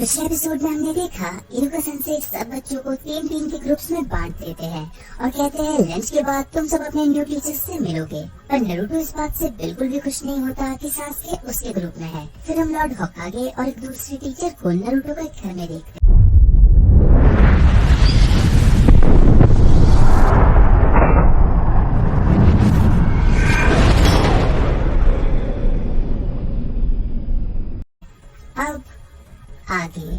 पिछले एपिसोड में हमने देखा इरुका सेंसेई सब बच्चों को तीन तीन के ग्रुप्स में बांट देते हैं और कहते हैं लंच के बाद तुम सब अपने न्यू टीचर्स से मिलोगे। पर नारुतो इस बात से बिल्कुल भी खुश नहीं होता कि सासुके उसके ग्रुप में है। फिर हम लॉर्ड होकागे और एक दूसरे टीचर को नारुतो के घर में देखते हैं। अब आगे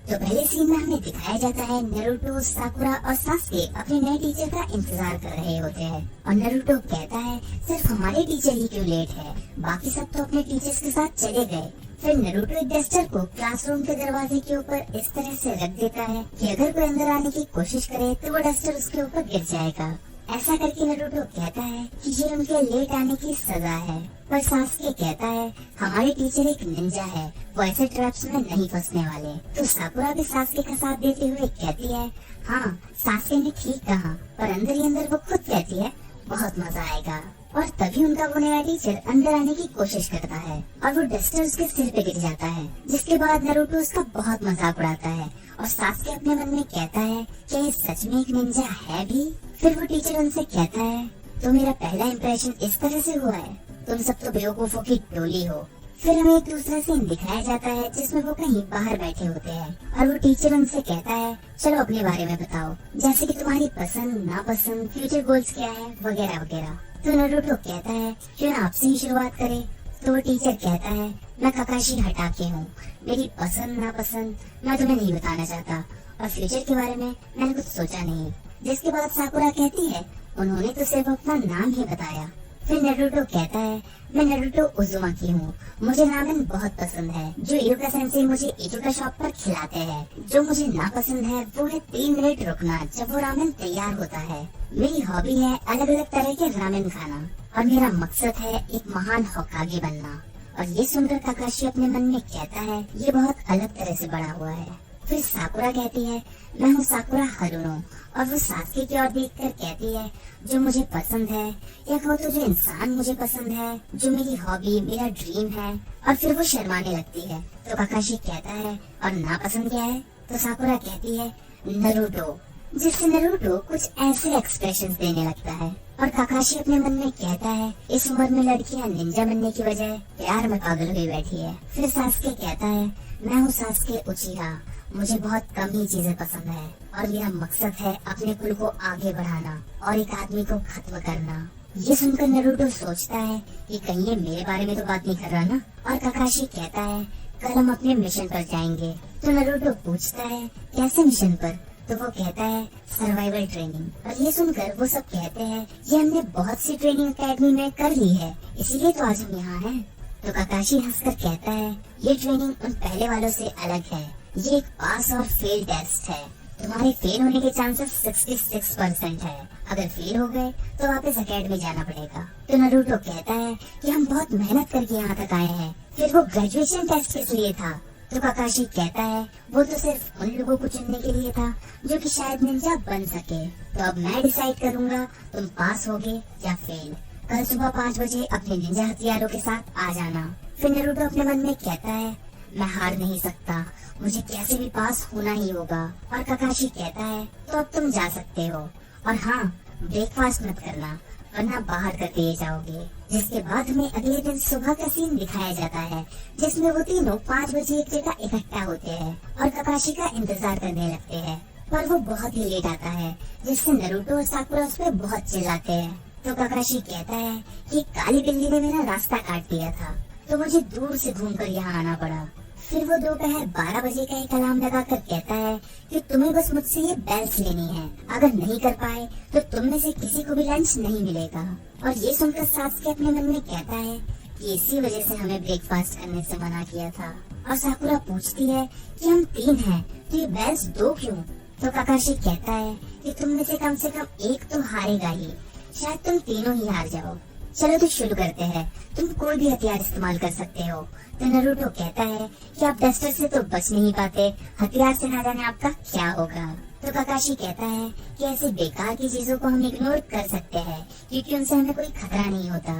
तो पहले सीन में हमें दिखाया जाता है नारुतो, साकुरा और सासुके अपने नए टीचर का इंतजार कर रहे होते हैं और नारुतो कहता है सिर्फ हमारे टीचर ही क्यों लेट है, बाकी सब तो अपने टीचर्स के साथ चले गए। फिर नारुतो एक डस्टर को क्लासरूम के दरवाजे के ऊपर इस तरह से रख देता है कि अगर कोई अंदर आने की कोशिश करे तो वो डस्टर उसके ऊपर गिर जाएगा। ऐसा करके नारुतो कहता है कि ये उनके लेट आने की सजा है। पर सासुके कहता है हमारे टीचर एक निंजा है, वो ऐसे ट्रैप्स में नहीं फंसने वाले। तो साकुरा भी सासुके का साथ देते हुए कहती है हाँ सासुके ने ठीक कहा, पर अंदर ही अंदर वो खुद कहती है बहुत मजा आएगा। और तभी उनका वो नया टीचर अंदर आने की कोशिश करता है और वो डस्टर उसके सिर पे गिर जाता है, जिसके बाद नारुतो उसका बहुत मजाक उड़ाता है और सासुके अपने मन में कहता है क्या ये सच में एक निंजा है भी। फिर वो टीचर उनसे कहता है तो मेरा पहला इम्प्रेशन इस तरह से हुआ है, तुम सब तो बेवकूफों की टोली हो। फिर हमें एक दूसरा सीन दिखाया जाता है जिसमें वो कहीं बाहर बैठे होते हैं और वो टीचर उनसे कहता है चलो अपने बारे में बताओ, जैसे कि तुम्हारी पसंद नापसंद, फ्यूचर गोल्स क्या है वगैरह वगैरह। तो नारुतो कहता है क्यों ना आपसे ही शुरुआत करें। तो वो टीचर कहता है मैं काकाशी हटाके हूँ, मेरी पसंद नापसंद मैं तुम्हें नहीं बताना चाहता और फ्यूचर के बारे में मैंने कुछ सोचा नहीं। जिसके बाद साकुरा कहती है उन्होंने तो सिर्फ अपना नाम ही बताया। फिर नारुतो कहता है मैं नारुतो उज़ुमाकी हूँ, मुझे रामेन बहुत पसंद है जो इरुका सेंसेई मुझे इरुका शॉप पर खिलाते हैं। जो मुझे नापसंद है वो है 3 मिनट रुकना जब वो रामेन तैयार होता है। मेरी हॉबी है अलग अलग तरह के रामेन खाना और मेरा मकसद है एक महान होकागे बनना। और ये सुनकर काकाशी अपने मन में कहता है ये बहुत अलग तरह से बड़ा हुआ है। फिर साकुरा कहती है मैं हूँ साकुरा हारुनो और वो सासुके की ओर देखकर कहती है जो मुझे पसंद है या कहो तो जो इंसान मुझे पसंद है, जो मेरी हॉबी मेरा ड्रीम है। और फिर वो शर्माने लगती है। तो काकाशी कहता है और नापसंद क्या है। तो साकुरा कहती है नारुतो, जिससे नारुतो कुछ ऐसे एक्सप्रेशंस देने लगता है और काकाशी अपने मन में कहता है इस उम्र में लड़कियां निंजा बनने की बजाय प्यार में पागल हुई बैठी है। फिर सासुके कहता है मैं हूँ सासुके उचिहा, मुझे बहुत कम ही चीजें पसंद है और मेरा मकसद है अपने कुल को आगे बढ़ाना और एक आदमी को खत्म करना। ये सुनकर नारुतो सोचता है कि कहीं ये मेरे बारे में तो बात नहीं कर रहा ना। और काकाशी कहता है कल हम अपने मिशन पर जाएंगे। तो नारुतो पूछता है कैसे मिशन पर। तो वो कहता है सर्वाइवल ट्रेनिंग। और ये सुनकर वो सब कहते हैं ये हमने बहुत सी ट्रेनिंग एकेडमी में कर ली है, इसीलिए तो आज हम यहाँ हैं। तो काकाशी हंसकर कहता है ये ट्रेनिंग उन पहले वालों से अलग है, ये एक पास और फेल टेस्ट है। तुम्हारे फेल होने के चांसेस 66% है, अगर फेल हो गए तो वापस एकेडमी जाना पड़ेगा। तो नारुतो कहता है कि हम बहुत मेहनत करके यहाँ तक आए हैं, फिर वो ग्रेजुएशन टेस्ट किस लिए था। तो काकाशी कहता है वो तो सिर्फ उन लोगों को चुनने के लिए था जो कि शायद निंजा बन सके। तो अब मैं डिसाइड करूंगा तुम पास होगे या फेल। कल सुबह 5 बजे अपने निंजा हथियारों के साथ आ जाना। फिर नारुतो अपने मन में कहता है मैं हार नहीं सकता, मुझे कैसे भी पास होना ही होगा। और काकाशी कहता है तो अब तुम जा सकते हो और हाँ ब्रेकफास्ट मत करना वरना बाहर कर दिए जाओगे। जिसके बाद हमें अगले दिन सुबह का सीन दिखाया जाता है जिसमें वो तीनों 5 बजे एक जगह इकट्ठा होते हैं और काकाशी का इंतजार करने लगते हैं। पर वो बहुत ही लेट आता है जिससे नारुतो और साकुरा उस पर बहुत चिल्लाते हैं। तो काकाशी कहता है कि काली बिल्ली ने मेरा रास्ता काट दिया था तो मुझे दूर से घूमकर यहाँ आना पड़ा। फिर वो दोपहर 12 बजे का एक अलार्म लगाकर कहता है कि तुम्हें बस मुझसे ये बेल्स लेनी है, अगर नहीं कर पाए तो तुम में से किसी को भी लंच नहीं मिलेगा। और ये सुनकर सासुके अपने मन में कहता है कि इसी वजह से हमें ब्रेकफास्ट करने से मना किया था। और साकुरा पूछती है कि हम 3 हैं तो ये बेल्स 2 क्यों। तो काकाशी कहता है कि तुम में से कम एक तो हारेगा ही, शायद तुम तीनों ही हार जाओ। चलो तो शुरू करते हैं, तुम कोई भी हथियार इस्तेमाल कर सकते हो। तो नारुतो कहता है कि आप डस्टर से तो बच नहीं पाते, हथियार से ना जाने आपका क्या होगा। तो काकाशी कहता है कि ऐसे बेकार की चीजों को हम इग्नोर कर सकते हैं क्योंकि उनसे हमें कोई खतरा नहीं होता,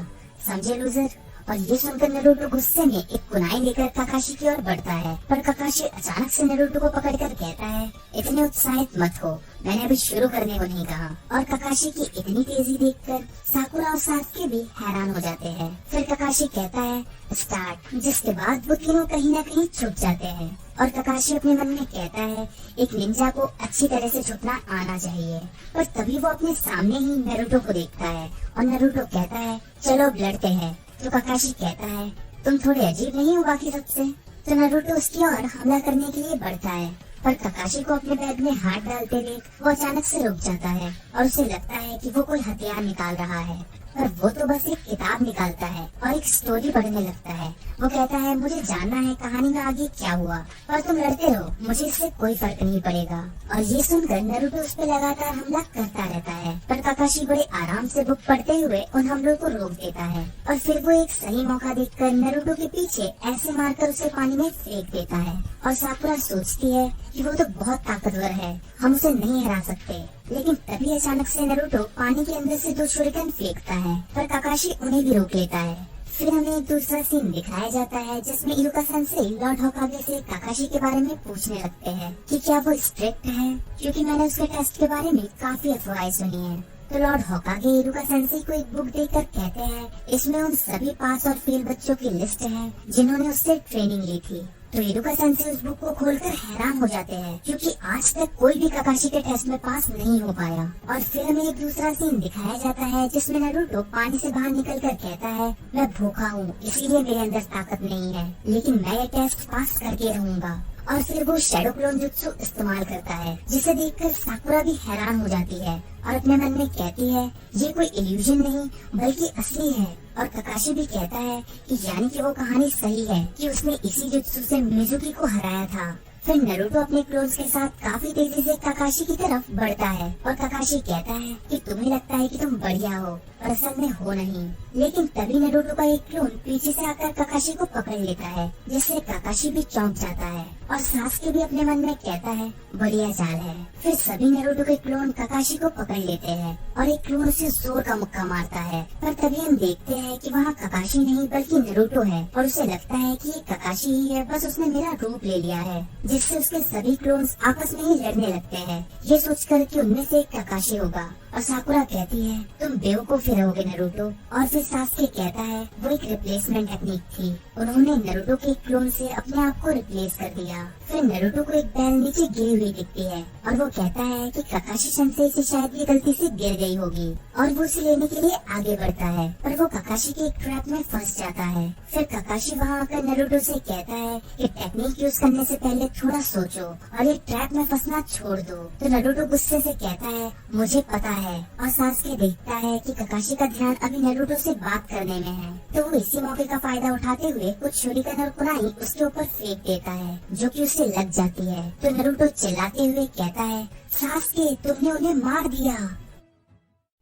समझे लूजर। और ये सुनकर नरूटो गुस्से में एक कुनाई लेकर काकाशी की ओर बढ़ता है, पर काकाशी अचानक से नरूटो को पकड़कर कहता है, इतने उत्साहित मत हो, मैंने अभी शुरू करने को नहीं कहा। और काकाशी की इतनी तेजी देखकर साकुरा और सासुके भी हैरान हो जाते हैं। फिर काकाशी कहता है स्टार्ट, जिसके बाद वो तीनों कहीं न कहीं छुप जाते हैं। और काकाशी अपने मन में कहता है एक निंजा को अच्छी तरह से छुपना आना चाहिए। पर तभी वो अपने सामने ही नरूटो को देखता है और नरूटो कहता है चलो अब लड़ते हैं। तो काकाशी कहता है तुम थोड़े अजीब नहीं हो बाकी सबसे। तो नरूटो उसकी ओर हमला करने के लिए बढ़ता है, पर काकाशी को अपने बैग में हाथ डालते देख वो अचानक से रुक जाता है और उसे लगता है कि वो कोई हथियार निकाल रहा है, पर वो तो बस एक किताब निकालता है और एक स्टोरी पढ़ने लगता है। वो कहता है मुझे जानना है कहानी में आगे क्या हुआ, और तुम लड़ते रहो, मुझे इससे कोई फर्क नहीं पड़ेगा। और ये सुनकर नरूटो उस पर लगातार हमला करता रहता है, पर काकाशी बड़े आराम से बुक पढ़ते हुए उन हमलों को रोक देता है। और फिर वो एक सही मौका देखकर नरूटो के पीछे ऐसे मारकर उसे पानी में फेंक देता है। और साकुरा सोचती है कि वो तो बहुत ताकतवर है, हम उसे नहीं हरा सकते। लेकिन तभी अचानक से नरूटो पानी के अंदर से 2 छुरिकन फेंकता है, पर काकाशी उन्हें भी रोक लेता है। फिर हमें एक दूसरा सीन दिखाया जाता है जिसमें इरुका सेंसेई लॉर्ड होकागे से काकाशी के बारे में पूछने लगते हैं कि क्या वो स्ट्रिक्ट है, क्योंकि मैंने उसके टेस्ट के बारे में काफी अफवाहें सुनी है। तो लॉर्ड होकागे इरुका सेंसेई को एक बुक देकर कहते हैं इसमें उन सभी पास और फेल बच्चों की लिस्ट है जिन्होंने उससे ट्रेनिंग ली थी। तो इरुका सेंसेई उस बुक को खोलकर हैरान हो जाते हैं, क्योंकि आज तक कोई भी काकाशी के टेस्ट में पास नहीं हो पाया। और फिर हमें एक दूसरा सीन दिखाया जाता है जिसमें नरूटो पानी से बाहर निकलकर कहता है मैं भूखा हूँ, इसीलिए मेरे अंदर ताकत नहीं है, लेकिन मैं ये टेस्ट पास करके रहूंगा। और फिर वो शैडो क्लोन जुत्सु इस्तेमाल करता है, जिसे देखकर साकुरा भी हैरान हो जाती है और अपने मन में कहती है ये कोई इल्यूजन नहीं बल्कि असली है। और काकाशी भी कहता है कि यानी कि वो कहानी सही है कि उसने इसी जुत्सु से मिजुकी को हराया था। फिर नरूटो अपने क्लोन्स के साथ काफी तेजी से काकाशी की तरफ बढ़ता है और काकाशी कहता है कि तुम्हें लगता है कि तुम बढ़िया हो, पर असल में हो नहीं। लेकिन तभी नरूटो का एक क्लोन पीछे से आकर काकाशी को पकड़ लेता है, जिससे काकाशी भी चौंक जाता है और सासुके भी अपने मन में कहता है बढ़िया चाल है। फिर सभी नरूटो के क्लोन काकाशी को पकड़ लेते हैं और एक क्लोन उसे जोर का मुक्का मारता है, पर तभी हम देखते हैं कि वहाँ काकाशी नहीं बल्कि नरूटो है और उसे लगता है कि ये काकाशी ही है, बस उसने मेरा रूप ले लिया है, जिससे उसके सभी क्लोन्स आपस में ही लड़ने लगते हैं, ये सोचकर कि उनमें से एक काकाशी होगा। और साकुरा कहती है तुम बेवकूफ रहोगे नरूटो। और फिर सासुके कहता है वो एक रिप्लेसमेंट टेक्निक थी, उन्होंने नरूटो के क्लोन से अपने आप को रिप्लेस कर दिया। फिर नरूटो को एक बैल नीचे गिरी हुई दिखती है और वो कहता है कि काकाशी सेंसेई से शायद ये गलती से गिर गई होगी, और वो उसे लेने के लिए आगे बढ़ता है, पर वो काकाशी के एक ट्रैप में फंस जाता है। फिर काकाशी वहाँ आकर नरूटो से कहता है कि टेक्निक यूज करने से पहले थोड़ा सोचो और ये ट्रैप में फंसना छोड़ दो। तो नरूटो गुस्से से कहता है मुझे पता है। और सासुके देखता है कि काकाशी का ध्यान अभी नरूटो से बात करने में है, तो वो इसी मौके का फायदा उठाते हुए कुछ छुरिकन और कुनाई उसके ऊपर फेंक देता है, जो कि उसे लग जाती है। तो नरूटो चिल्लाते हुए कहता है सासुके तुमने उन्हें मार दिया।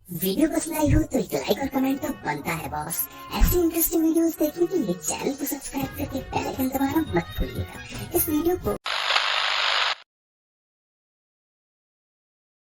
वीडियो पसंद आई हो तो एक लाइक और कमेंट तो बनता है बॉस। ऐसी इंटरेस्टिंग वीडियोस देखने के लिए चैनल को सब्सक्राइब करके बेल आइकन दबाना मत भूलिएगा। इस वीडियो को